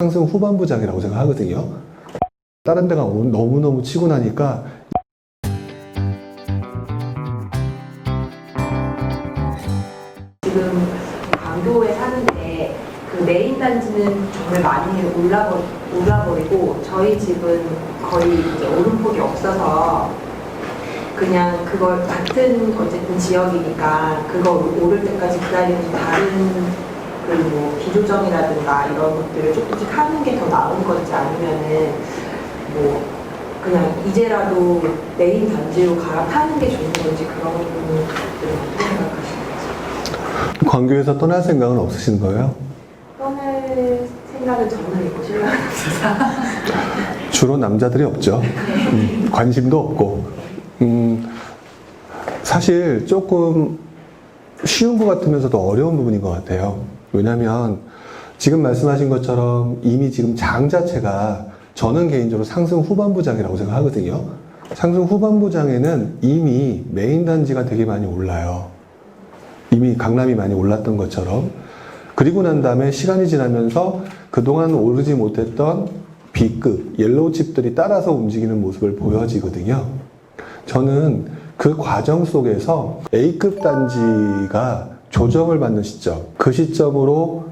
상승 후반부장이라고 생각하거든요. 다른 데가 너무너무 치고 나니까 지금 강도에 사는데 그 메인 단지는 정말 많이 올라버리고 저희 집은 거의 이제 오름폭이 없어서 그냥 그걸 같은 어쨌든 지역이니까 그거 오를 때까지 기다리는 다른 그 뭐 비조정이라든가 이런 것들을 조금씩 하는 게 더 나은 건지 아니면은 뭐 그냥 이제라도 메인 단지로 갈아타는 게 좋은 건지 그런 부분을 어떻게 생각하시나요? 광교에서 떠날 생각은 없으신 거예요? 떠날 생각은 저는 있고 신랑은 없어서 주로 남자들이 없죠. 관심도 없고. 사실 조금 쉬운 것 같으면서도 어려운 부분인 것 같아요. 왜냐하면 지금 말씀하신 것처럼 이미 지금 장 자체가 저는 개인적으로 상승 후반부장이라고 생각하거든요. 상승 후반부장에는 이미 메인 단지가 되게 많이 올라요. 이미 강남이 많이 올랐던 것처럼. 그리고 난 다음에 시간이 지나면서 그동안 오르지 못했던 B급, 옐로우 칩들이 따라서 움직이는 모습을 보여지거든요. 저는 그 과정 속에서 A급 단지가 조정을 받는 시점, 그 시점으로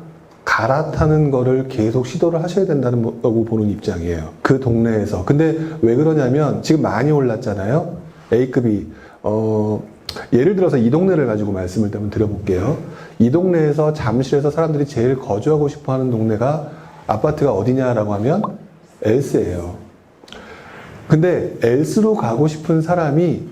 갈아타는 거를 계속 시도를 하셔야 된다는 거고 보는 입장이에요. 그 동네에서. 근데 왜 그러냐면 지금 많이 올랐잖아요. A급이. 예를 들어서 이 동네를 가지고 말씀을 한번 드려볼게요. 이 동네에서 잠실에서 사람들이 제일 거주하고 싶어 하는 동네가 아파트가 어디냐라고 하면 엘스예요. 근데 엘스로 가고 싶은 사람이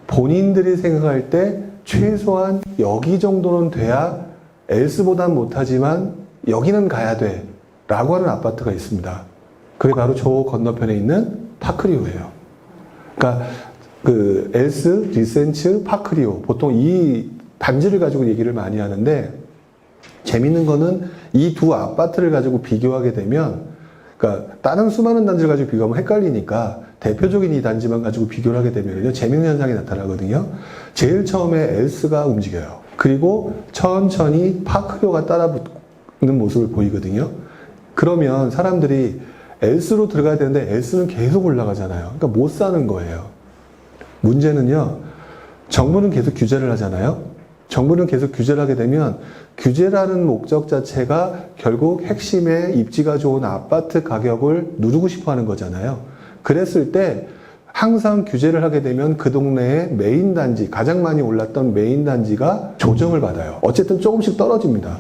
본인들이 생각할 때 최소한 여기 정도는 돼야 엘스보단 못하지만 여기는 가야 돼 라고 하는 아파트가 있습니다. 그게 바로 저 건너편에 있는 파크리오예요. 그러니까 그 엘스, 리센츠, 파크리오 보통 이 단지를 가지고 얘기를 많이 하는데 재밌는 거는 이 두 아파트를 가지고 비교하게 되면 그러니까 다른 수많은 단지를 가지고 비교하면 헷갈리니까 대표적인 이 단지만 가지고 비교를 하게 되면요 재밌는 현상이 나타나거든요. 제일 처음에 엘스가 움직여요. 그리고 천천히 파크리오가 따라붙는 모습을 보이거든요. 그러면 사람들이 엘스로 들어가야 되는데 엘스는 계속 올라가잖아요. 그러니까 못 사는 거예요. 문제는요, 정부는 계속 규제를 하잖아요. 정부는 계속 규제를 하게 되면 규제라는 목적 자체가 결국 핵심의 입지가 좋은 아파트 가격을 누르고 싶어 하는 거잖아요. 그랬을 때 항상 규제를 하게 되면 그 동네의 메인 단지, 가장 많이 올랐던 메인 단지가 조정을 받아요. 어쨌든 조금씩 떨어집니다.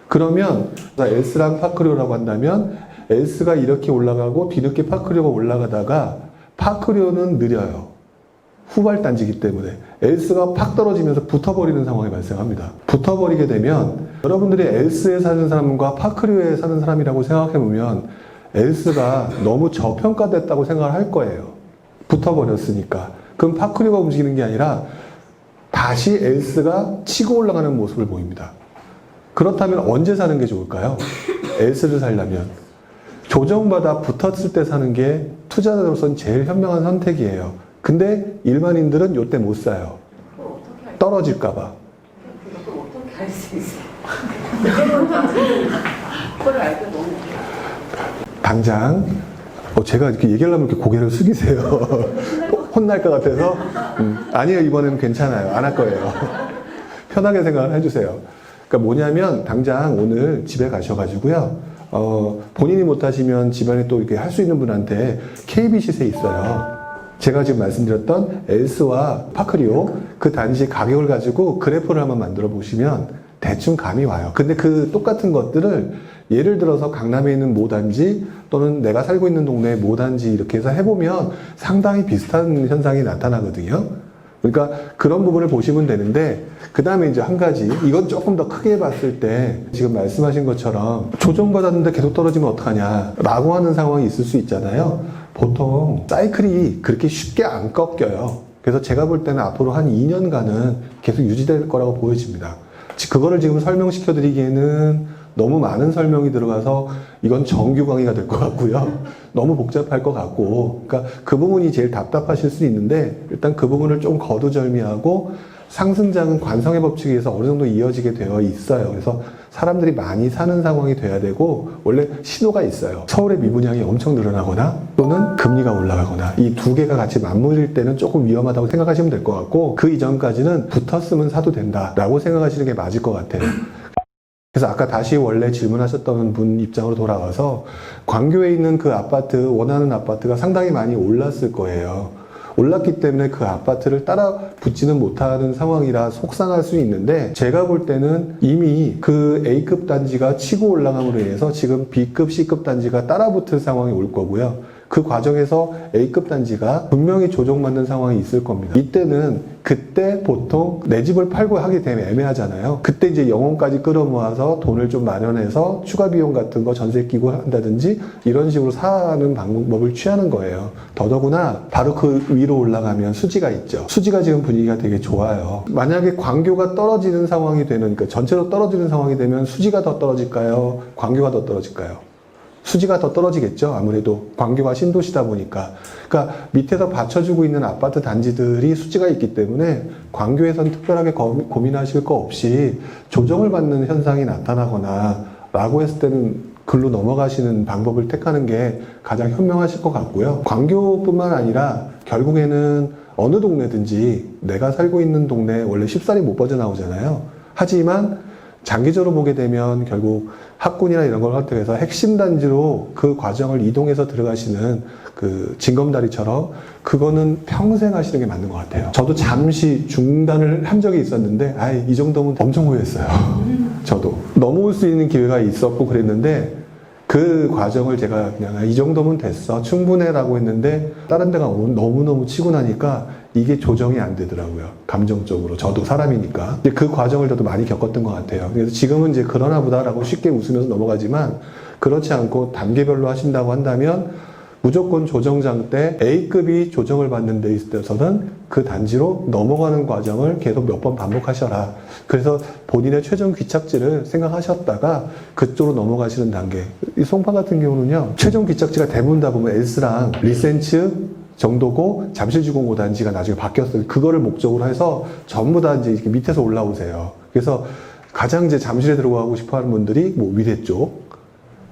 그러면 엘스랑 파크리오라고 한다면 엘스가 이렇게 올라가고 뒤늦게 파크리오가 올라가다가 파크리오는 느려요. 후발단지이기 때문에 엘스가 팍 떨어지면서 붙어버리는 상황이 발생합니다. 붙어버리게 되면 여러분들이 엘스에 사는 사람과 파크리오에 사는 사람이라고 생각해보면 엘스가 너무 저평가됐다고 생각을 할 거예요. 붙어버렸으니까. 그럼 파크리오가 움직이는 게 아니라 다시 엘스가 치고 올라가는 모습을 보입니다. 그렇다면 언제 사는 게 좋을까요? 엘스를 살려면 조정받아 붙었을 때 사는 게 투자자로서는 제일 현명한 선택이에요. 근데 일반인들은 요때 못 사요. 떨어질까봐. 그것도 어떻게 할 수 있어요? 그걸 알고 너무 당장 제가 이렇게 얘기하려면 이렇게 고개를 숙이세요. 혼날 것 같아서 아니에요, 이번에는 괜찮아요, 안 할 거예요. 편하게 생각을 해주세요. 그러니까 뭐냐면 당장 오늘 집에 가셔가지고요, 본인이 못하시면 집안에 또 이렇게 할 수 있는 분한테 KB 시세 있어요. 제가 지금 말씀드렸던 엘스와 파크리오 그 단지 가격을 가지고 그래프를 한번 만들어 보시면 대충 감이 와요. 근데 그 똑같은 것들을 예를 들어서 강남에 있는 모 단지 또는 내가 살고 있는 동네의 모 단지 이렇게 해서 해보면 상당히 비슷한 현상이 나타나거든요. 그러니까 그런 부분을 보시면 되는데, 그 다음에 이제 한 가지, 이건 조금 더 크게 봤을 때 지금 말씀하신 것처럼 조정받았는데 계속 떨어지면 어떡하냐 라고 하는 상황이 있을 수 있잖아요. 보통 사이클이 그렇게 쉽게 안 꺾여요. 그래서 제가 볼 때는 앞으로 한 2년간은 계속 유지될 거라고 보여집니다. 그거를 지금 설명시켜 드리기에는 너무 많은 설명이 들어가서 이건 정규 강의가 될 것 같고요. 너무 복잡할 것 같고, 그러니까 그 부분이 제일 답답하실 수 있는데 일단 그 부분을 좀 거두절미하고 상승장은 관성의 법칙에 의해서 어느 정도 이어지게 되어 있어요. 그래서 사람들이 많이 사는 상황이 돼야 되고 원래 신호가 있어요. 서울의 미분양이 엄청 늘어나거나 또는 금리가 올라가거나 이 두 개가 같이 맞물릴 때는 조금 위험하다고 생각하시면 될 것 같고 그 이전까지는 붙었으면 사도 된다라고 생각하시는 게 맞을 것 같아요. 그래서 아까 다시 원래 질문하셨던 분 입장으로 돌아와서 광교에 있는 그 아파트, 원하는 아파트가 상당히 많이 올랐을 거예요. 올랐기 때문에 그 아파트를 따라 붙지는 못하는 상황이라 속상할 수 있는데 제가 볼 때는 이미 그 A급 단지가 치고 올라감으로 인해서 지금 B급, C급 단지가 따라 붙을 상황이 올 거고요. 그 과정에서 A급 단지가 분명히 조정받는 상황이 있을 겁니다. 이때는 그때 보통 내 집을 팔고 하게 되면 애매하잖아요. 그때 이제 영혼까지 끌어모아서 돈을 좀 마련해서 추가 비용 같은 거 전세 끼고 한다든지 이런 식으로 사는 방법을 취하는 거예요. 더더구나 바로 그 위로 올라가면 수지가 있죠. 수지가 지금 분위기가 되게 좋아요. 만약에 광교가 떨어지는 상황이 되는, 그러니까 전체로 떨어지는 상황이 되면 수지가 더 떨어질까요? 광교가 더 떨어질까요? 수지가 더 떨어지겠죠. 아무래도 광교가 신도시다 보니까. 그러니까 밑에서 받쳐주고 있는 아파트 단지들이 수지가 있기 때문에 광교에선 특별하게 고민하실 거 없이 조정을 받는 현상이 나타나거나 라고 했을 때는 글로 넘어가시는 방법을 택하는 게 가장 현명하실 것 같고요. 광교뿐만 아니라 결국에는 어느 동네든지 내가 살고 있는 동네 원래 쉽사리 못 빠져나오잖아요. 하지만 장기적으로 보게 되면 결국 학군이나 이런 걸 획득해서 핵심 단지로 그 과정을 이동해서 들어가시는 그 징검다리처럼 그거는 평생 하시는 게 맞는 것 같아요. 저도 잠시 중단을 한 적이 있었는데 이 정도면 엄청 후회했어요. 저도 넘어올 수 있는 기회가 있었고 그랬는데 그 과정을 제가 그냥 이 정도면 됐어 충분해 라고 했는데 다른 데가 너무너무 치고 나니까 이게 조정이 안 되더라고요. 감정적으로. 저도 사람이니까. 그 과정을 저도 많이 겪었던 것 같아요. 그래서 지금은 이제 그러나 보다라고 쉽게 웃으면서 넘어가지만 그렇지 않고 단계별로 하신다고 한다면 무조건 조정장 때 A급이 조정을 받는 데 있어서는 그 단지로 넘어가는 과정을 계속 몇 번 반복하셔라. 그래서 본인의 최종 귀착지를 생각하셨다가 그쪽으로 넘어가시는 단계. 이 송파 같은 경우는요. 최종 귀착지가 대부분 다 보면 S랑 리센츠 정도고 잠실주공 5단지가 나중에 바뀌었어요. 그거를 목적으로 해서 전부 다 이제 이렇게 밑에서 올라오세요. 그래서 가장 이제 잠실에 들어가고 싶어 하는 분들이 뭐 위례 쪽,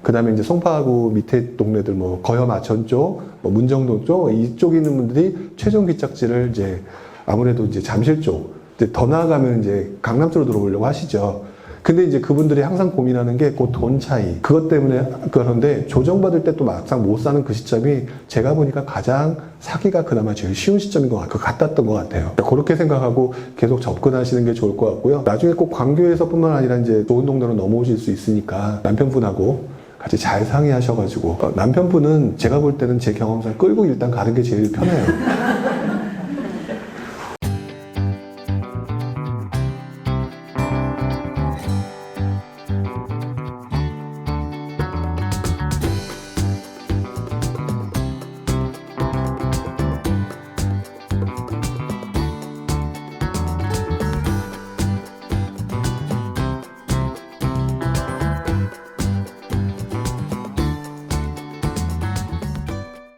그 다음에 이제 송파구 밑에 동네들 뭐 거염 아천 쪽, 뭐 문정동 쪽, 이쪽에 있는 분들이 최종 귀착지를 이제 아무래도 이제 잠실 쪽, 이제 더 나아가면 이제 강남 쪽으로 들어오려고 하시죠. 근데 이제 그분들이 항상 고민하는 게 그 돈 차이. 그것 때문에 그런데 조정받을 때 또 막상 못 사는 그 시점이 제가 보니까 가장 사기가 그나마 제일 쉬운 시점인 것 같았던 것 같아요. 그렇게 생각하고 계속 접근하시는 게 좋을 것 같고요. 나중에 꼭 광교에서뿐만 아니라 이제 좋은 동네로 넘어오실 수 있으니까 남편분하고 같이 잘 상의하셔가지고 남편분은 제가 볼 때는 제 경험상 끌고 일단 가는 게 제일 편해요.